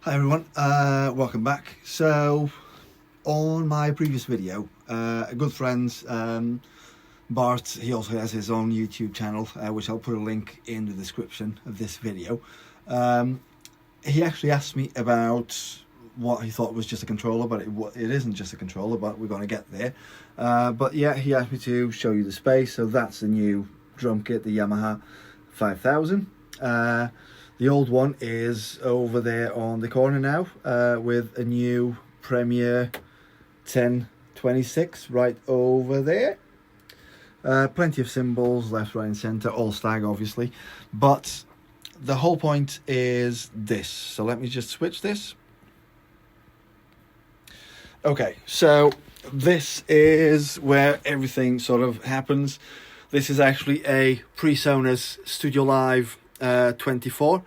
Hi everyone, welcome back. So, on my previous video, a good friend, Bart, he also has his own YouTube channel, which I'll put a link in the description of this video. He actually asked me about what he thought was just a controller, but it isn't just a controller, but we're going to get there. But yeah, he asked me to show you the space. So that's the new drum kit, the Yamaha 5000. The old one is over there on the corner now, with a new Premier 1026 right over there. Plenty of cymbals, left, right and centre, all stag obviously. But the whole point is this. So let me just switch this. Okay, so this is where everything sort of happens. This is actually a PreSonus Studio Live 24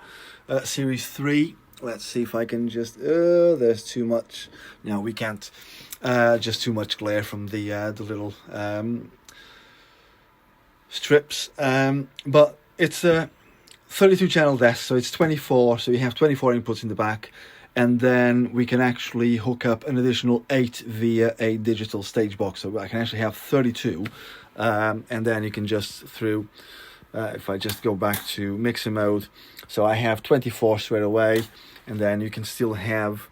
Series 3. Let's see if I can just... there's too much. No, we can't. Just too much glare from the little strips. But it's a 32 channel desk, so it's 24. So you have 24 inputs in the back. And then we can actually hook up an additional 8 via a digital stage box. So I can actually have 32. And then you can just through... if I just go back to mixer mode, so I have 24 straight away, and then you can still have,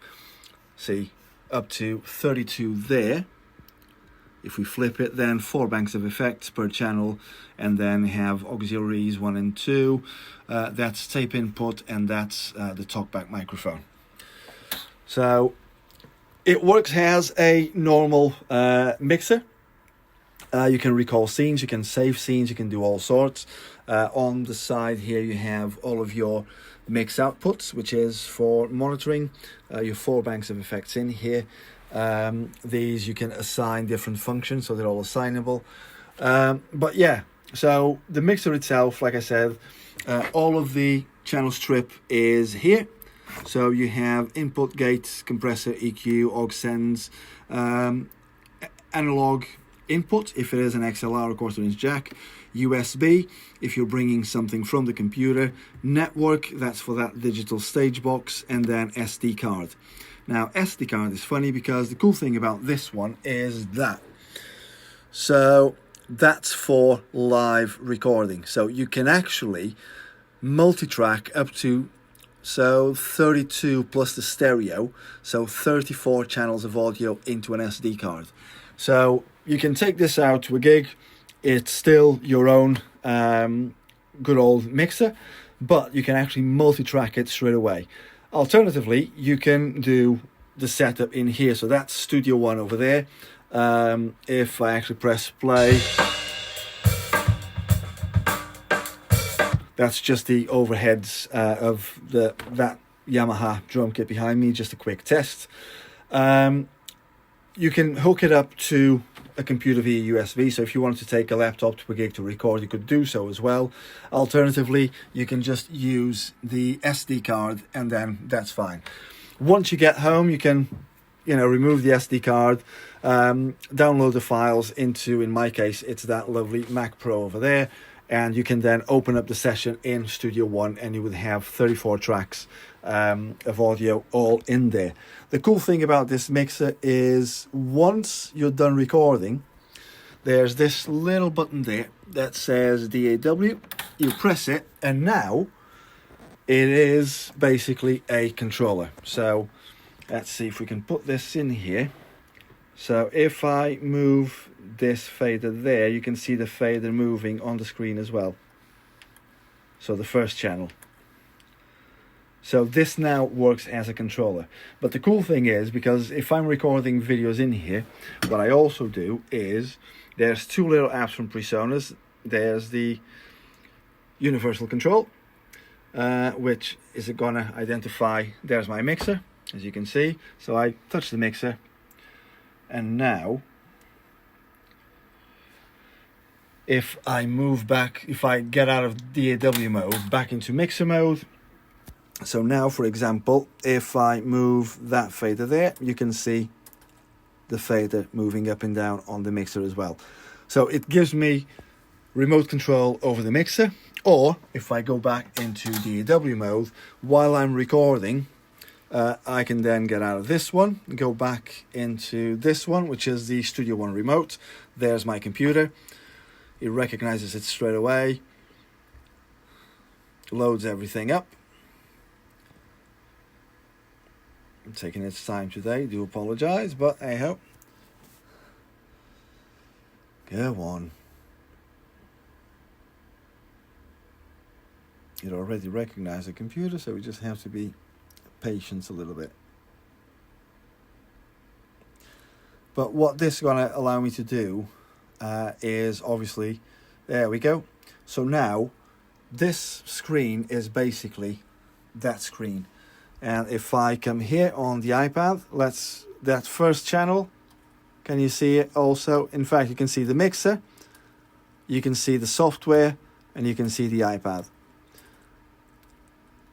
see, up to 32 there. If we flip it, then 4 banks of effects per channel, and then have auxiliaries 1 and 2. That's tape input, and that's the talkback microphone. So it works as a normal mixer. You can recall scenes, you can save scenes, you can do all sorts. On the side here you have all of your mix outputs, which is for monitoring. Your 4 banks of effects in here. These you can assign different functions, so they're all assignable. But yeah, so the mixer itself, like I said, all of the channel strip is here. So you have input, gates, compressor, EQ, aux sends, analog input if it is an XLR or quarter-inch jack, USB if you're bringing something from the computer, network, that's for that digital stage box, and then SD card. Now SD card is funny because the cool thing about this one is that, so that's for live recording. So you can actually multi-track up to 32 plus the stereo, so 34 channels of audio into an SD card. So you can take this out to a gig. It's still your own good old mixer, but you can actually multi-track it straight away. Alternatively, you can do the setup in here. So that's Studio One over there. If I actually press play, that's just the overheads of that Yamaha drum kit behind me. Just a quick test. You can hook it up to a computer via USB, so if you wanted to take a laptop to a gig to record, you could do so as well. Alternatively, you can just use the SD card, and then that's fine. Once you get home, you can, remove the SD card, download the files into, in my case, it's that lovely Mac Pro over there, and you can then open up the session in Studio One, and you would have 34 tracks of audio all in there. The cool thing about this mixer is once you're done recording, there's this little button there that says DAW. You press it, and now it is basically a controller. So let's see if we can put this in here. So if I move this fader there, you can see the fader moving on the screen as well. So the first channel. So this now works as a controller. But the cool thing is, because if I'm recording videos in here, what I also do is, there's 2 little apps from PreSonus. There's the universal control, which is going to identify, there's my mixer, as you can see. So I touch the mixer, and now if I move back, if I get out of DAW mode back into mixer mode, so now for example, if I move that fader there, you can see the fader moving up and down on the mixer as well. So it gives me remote control over the mixer, or if I go back into DAW mode while I'm recording, I can then get out of this one, go back into this one, which is the Studio One remote. There's my computer. It recognizes it straight away, loads everything up. I'm taking its time today, do apologize, but hey ho. Go on. It already recognized the computer, so we just have to be patient a little bit. But what this is going to allow me to do is obviously, there we go. So now this screen is basically that screen. And if I come here on the iPad, that first channel, can you see it also? In fact, you can see the mixer, you can see the software, and you can see the iPad.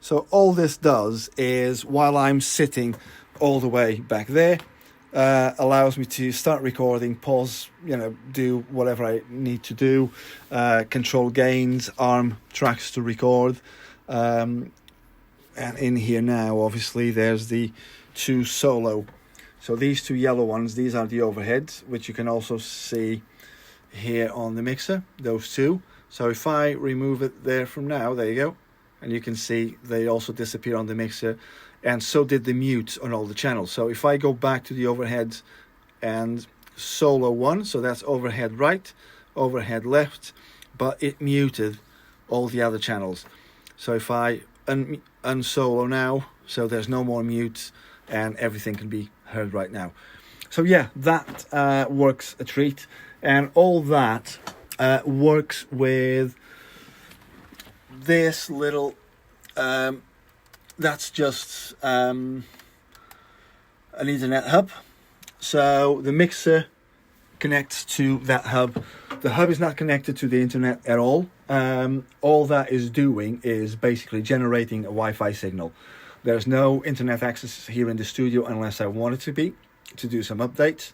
So all this does is, while I'm sitting all the way back there, allows me to start recording, pause, do whatever I need to do, control gains, arm tracks to record. And in here now, obviously, there's the two solo. So these two yellow ones, these are the overheads, which you can also see here on the mixer, those two. So if I remove it there from now, there you go. And you can see they also disappear on the mixer, and so did the mute on all the channels. So if I go back to the overheads and solo one, so that's overhead right, overhead left, but it muted all the other channels. So if I unsolo now, so there's no more mute and everything can be heard right now. So yeah, that works a treat, and all that works with this little that's just an Ethernet hub. So the mixer connects to that hub. The hub is not connected to the internet at all. All that is doing is basically generating a Wi-Fi signal. There's no internet access here in the studio unless I want it to be, to do some updates,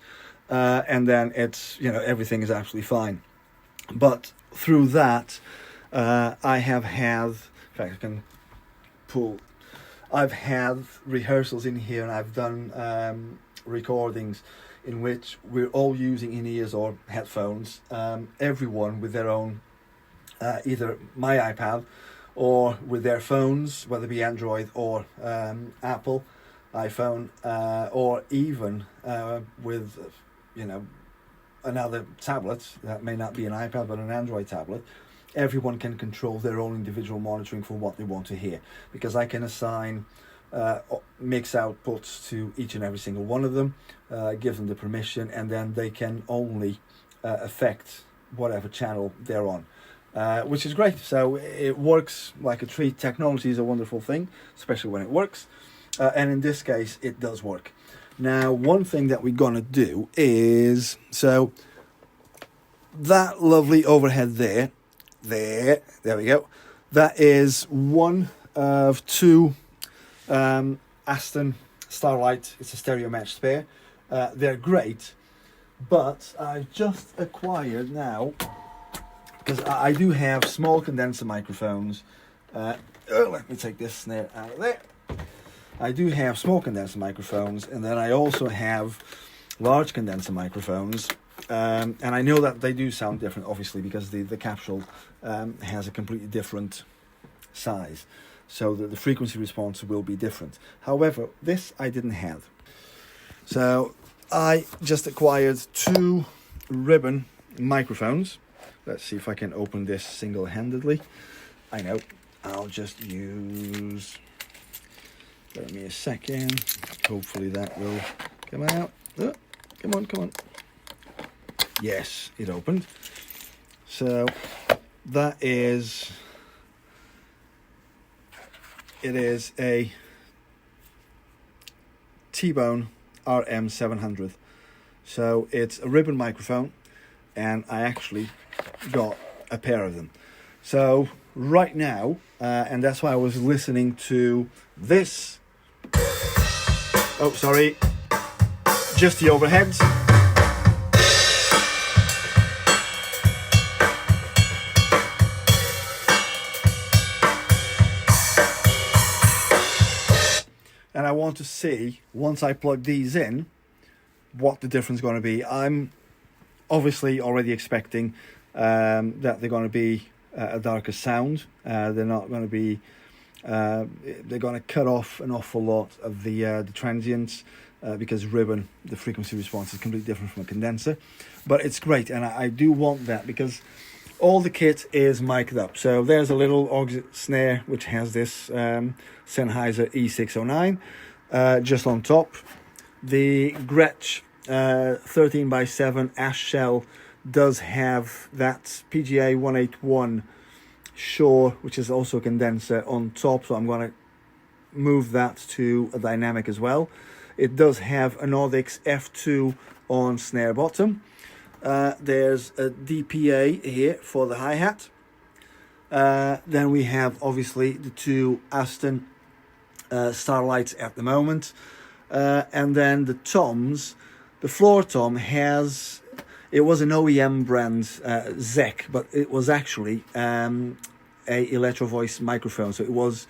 and then it's, everything is absolutely fine. But through that, I have had, in fact, I can pull. I've had rehearsals in here, and I've done recordings in which we're all using in-ears or headphones, everyone with their own, either my iPad or with their phones, whether it be Android or Apple iPhone, or even with, another tablet that may not be an iPad but an Android tablet. Everyone can control their own individual monitoring for what they want to hear, because I can assign mix outputs to each and every single one of them, give them the permission, and then they can only affect whatever channel they're on, which is great. So it works like a treat. Technology is a wonderful thing, especially when it works, and in this case it does work. Now, one thing that we're gonna do is, so that lovely overhead there we go. That is one of two Aston Starlight. It's a stereo match spare. They're great, but I've just acquired now, because I do have small condenser microphones. Let me take this snare out of there. I do have small condenser microphones, and then I also have large condenser microphones. And I know that they do sound different, obviously, because the capsule has a completely different size. So the frequency response will be different. However, this I didn't have. So I just acquired two ribbon microphones. Let's see if I can open this single-handedly. I know. I'll just use... Give me a second. Hopefully that will come out. Oh, come on. Yes, it opened. So that is... It is a T-Bone RM700. So it's a ribbon microphone, and I actually got a pair of them. So right now, and that's why I was listening to this. Oh, sorry. Just the overheads. and I want to see, once I plug these in, what the difference is going to be. I'm obviously already expecting that they're going to be a darker sound. They're not going to be, they're going to cut off an awful lot of the transients, because ribbon, the frequency response is completely different from a condenser. But it's great, and I do want that, because all the kit is mic'd up. So there's a little auxiliary snare which has this Sennheiser E609 just on top. The Gretsch 13x7 ash shell does have that PGA 181 Shure, which is also a condenser, on top, so I'm going to move that to a dynamic as well. It does have an Audix F2 on snare bottom. There's a DPA here for the hi-hat. Then we have obviously the two Aston Starlights at the moment. And then the toms, the floor tom has, it was an OEM brand, Zek, but it was actually a Electro Voice microphone. So it was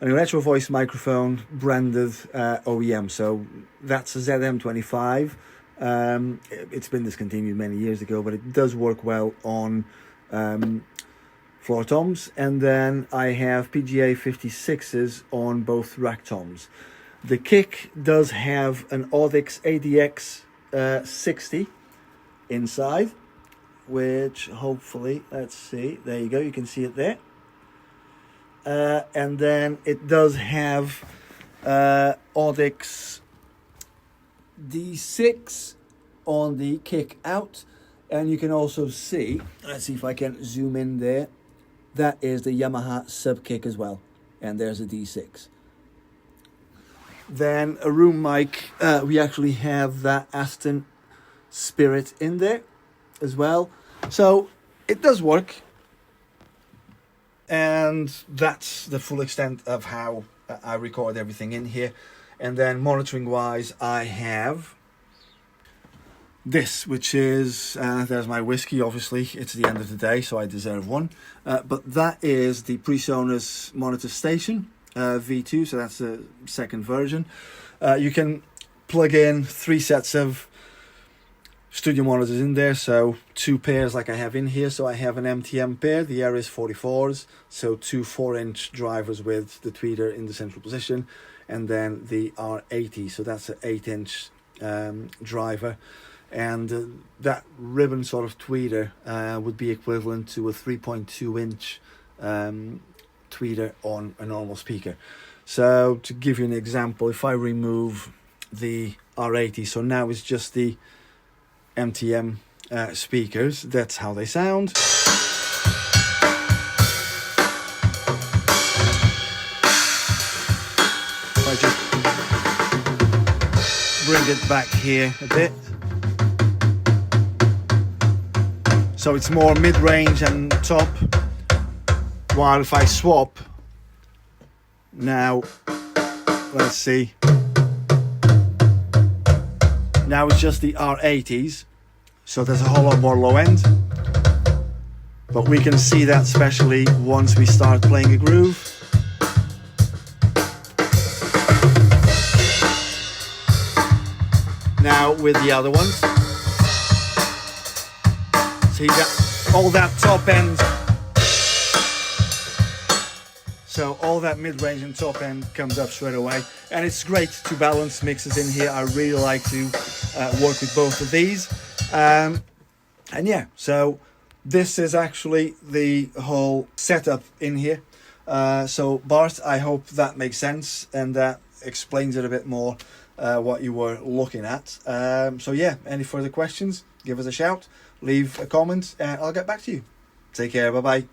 an Electro Voice microphone branded OEM. So that's a ZM25. It's been discontinued many years ago, but it does work well on floor toms. And then I have PGA 56s on both rack toms. The kick does have an Audix ADX 60 inside, which hopefully, let's see, there you go, you can see it there. And then it does have Audix D6 on the kick out, and you can also see, let's see if I can zoom in there, that is the Yamaha sub kick as well, and there's a D6. Then a room mic, we actually have that Aston Spirit in there as well, so it does work, and that's the full extent of how I record everything in here. And then monitoring wise, I have this, which is, there's my whiskey, obviously, it's the end of the day, so I deserve one. But that is the PreSonus Monitor Station V2, so that's the second version. You can plug in 3 sets of studio monitors in there, so 2 pairs like I have in here. So I have an MTM pair, the Aris 44s, so 2 4-inch drivers with the tweeter in the central position, and then the R80, so that's an 8-inch driver, and that ribbon sort of tweeter would be equivalent to a 3.2-inch tweeter on a normal speaker. So to give you an example, if I remove the R80, so now it's just the MTM speakers, that's how they sound. If I just bring it back here a bit, so it's more mid-range and top, while if I swap now, let's see, now it's just the R80s, so there's a whole lot more low end, but we can see that especially once we start playing a groove. Now with the other ones, see that all that top end, so all that mid-range and top end comes up straight away, and it's great to balance mixes in here. I really like to work with both of these, and yeah, so this is actually the whole setup in here. So Bart, I hope that makes sense and that explains it a bit more, what you were looking at. So yeah, any further questions, give us a shout, leave a comment, and I'll get back to you. Take care, bye bye.